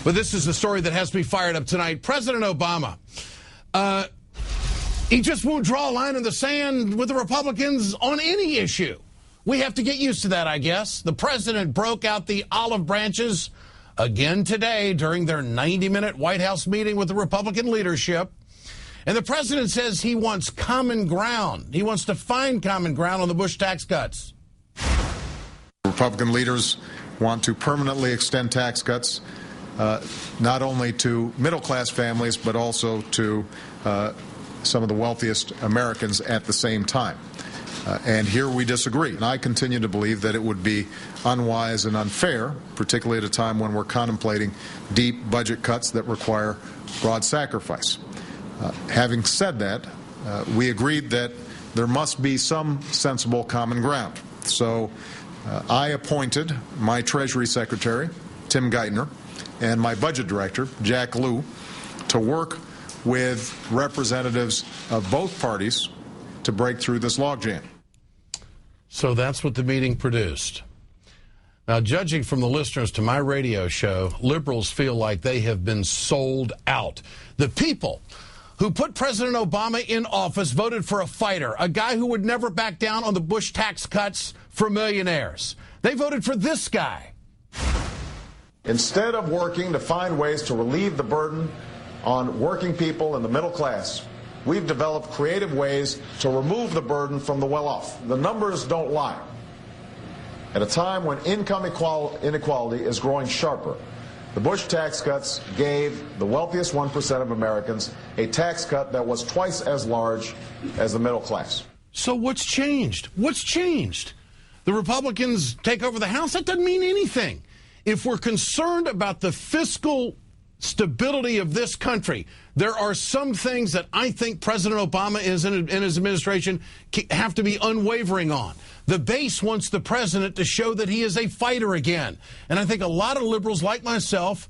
But this is the story that has me fired up tonight. President Obama, he just won't draw a line in the sand with the Republicans on any issue. We have to get used to that, I guess. The president broke out the olive branches again today during their 90-minute White House meeting with the Republican leadership. And the president says he wants common ground. He wants to find common ground on the Bush tax cuts. Republican leaders want to permanently extend tax cuts, not only to middle-class families, but also to some of the wealthiest Americans at the same time. And here we disagree. And I continue to believe that it would be unwise and unfair, particularly at a time when we're contemplating deep budget cuts that require broad sacrifice. Having said that, we agreed that there must be some sensible common ground. So I appointed my Treasury Secretary, Tim Geithner, and my Budget Director, Jack Lew, to work with representatives of both parties to break through this logjam. So that's what the meeting produced. Now, judging from the listeners to my radio show, liberals feel like they have been sold out. The people who put President Obama in office voted for a fighter, a guy who would never back down on the Bush tax cuts for millionaires. They voted for this guy. Instead of working to find ways to relieve the burden on working people and the middle class, we've developed creative ways to remove the burden from the well-off. The numbers don't lie. At a time when income inequality is growing sharper, the Bush tax cuts gave the wealthiest 1% of Americans a tax cut that was twice as large as the middle class. So what's changed? What's changed? The Republicans take over the House? That doesn't mean anything. If we're concerned about the fiscal stability of this country, there are some things that I think President Obama and his administration have to be unwavering on. The base wants the president to show that he is a fighter again. And I think a lot of liberals like myself,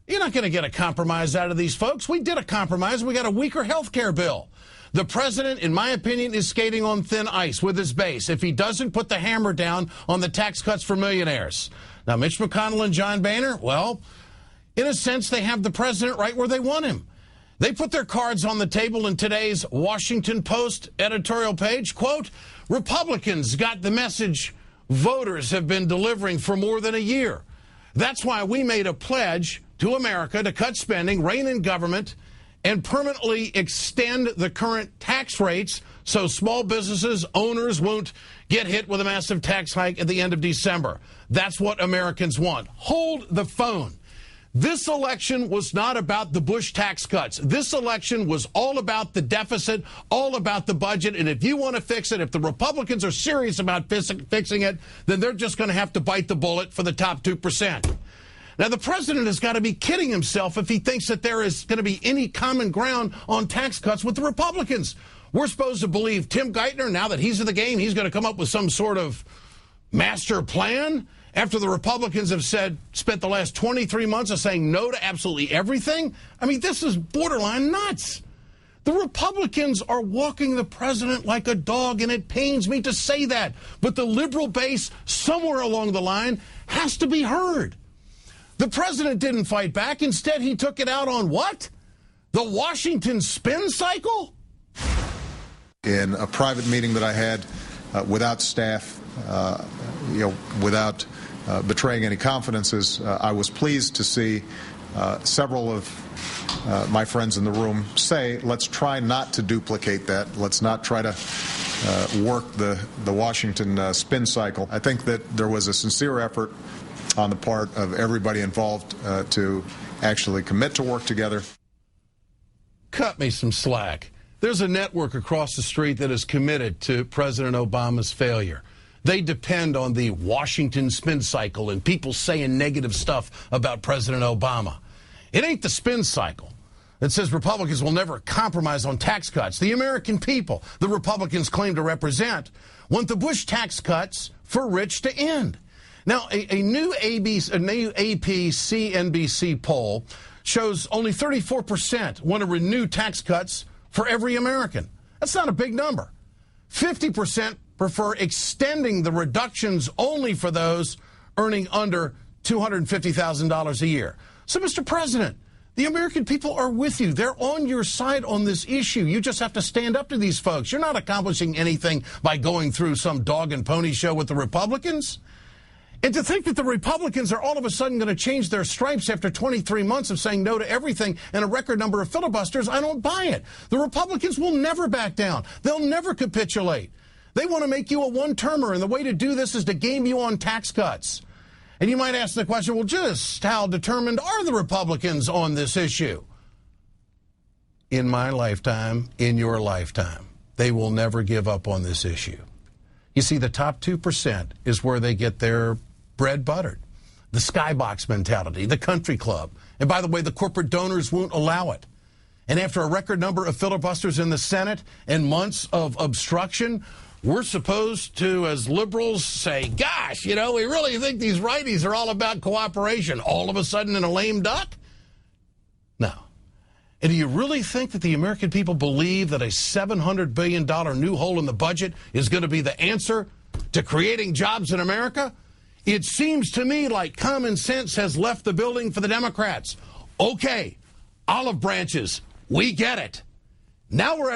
you're not going to get a compromise out of these folks. We did a compromise. We got a weaker health care bill. The president, in my opinion, is skating on thin ice with his base if he doesn't put the hammer down on the tax cuts for millionaires. Now, Mitch McConnell and John Boehner, well, in a sense, they have the president right where they want him. They put their cards on the table in today's Washington Post editorial page. Quote, Republicans got the message voters have been delivering for more than a year. That's why we made a pledge to America to cut spending, rein in government, and permanently extend the current tax rates so small businesses, owners won't get hit with a massive tax hike at the end of December. That's what Americans want. Hold the phone. This election was not about the Bush tax cuts. This election was all about the deficit, all about the budget. And if you want to fix it, if the Republicans are serious about fixing it, then they're just going to have to bite the bullet for the top 2%. Now, the president has got to be kidding himself if he thinks that there is going to be any common ground on tax cuts with the Republicans. We're supposed to believe Tim Geithner, now that he's in the game, he's going to come up with some sort of master plan after the Republicans have spent the last 23 months of saying no to absolutely everything. I mean, this is borderline nuts. The Republicans are walking the president like a dog, and it pains me to say that. But the liberal base, somewhere along the line, has to be heard. The president didn't fight back. Instead, he took it out on what? The Washington spin cycle? In a private meeting that I had without staff, without betraying any confidences, I was pleased to see several of my friends in the room say, let's try not to duplicate that. Let's not try to work the Washington spin cycle. I think that there was a sincere effort on the part of everybody involved to actually commit to work together. Cut me some slack. There's a network across the street that is committed to President Obama's failure. They depend on the Washington spin cycle and people saying negative stuff about President Obama. It ain't the spin cycle that says Republicans will never compromise on tax cuts. The American people, the Republicans claim to represent, want the Bush tax cuts for rich to end. Now, a new AP-CNBC poll shows only 34% want to renew tax cuts for every American. That's not a big number. 50% prefer extending the reductions only for those earning under $250,000 a year. So, Mr. President, the American people are with you. They're on your side on this issue. You just have to stand up to these folks. You're not accomplishing anything by going through some dog and pony show with the Republicans. And to think that the Republicans are all of a sudden going to change their stripes after 23 months of saying no to everything and a record number of filibusters, I don't buy it. The Republicans will never back down. They'll never capitulate. They want to make you a one-termer, and the way to do this is to game you on tax cuts. And you might ask the question, well, just how determined are the Republicans on this issue? In my lifetime, in your lifetime, they will never give up on this issue. You see, the top 2% is where they get their bread buttered. The skybox mentality, the country club. And by the way, the corporate donors won't allow it. And after a record number of filibusters in the Senate and months of obstruction, we're supposed to, as liberals, say, gosh, we really think these righties are all about cooperation. All of a sudden in a lame duck? No. And do you really think that the American people believe that a $700 billion new hole in the budget is going to be the answer to creating jobs in America? It seems to me like common sense has left the building for the Democrats. Okay, olive branches, we get it. Now we're at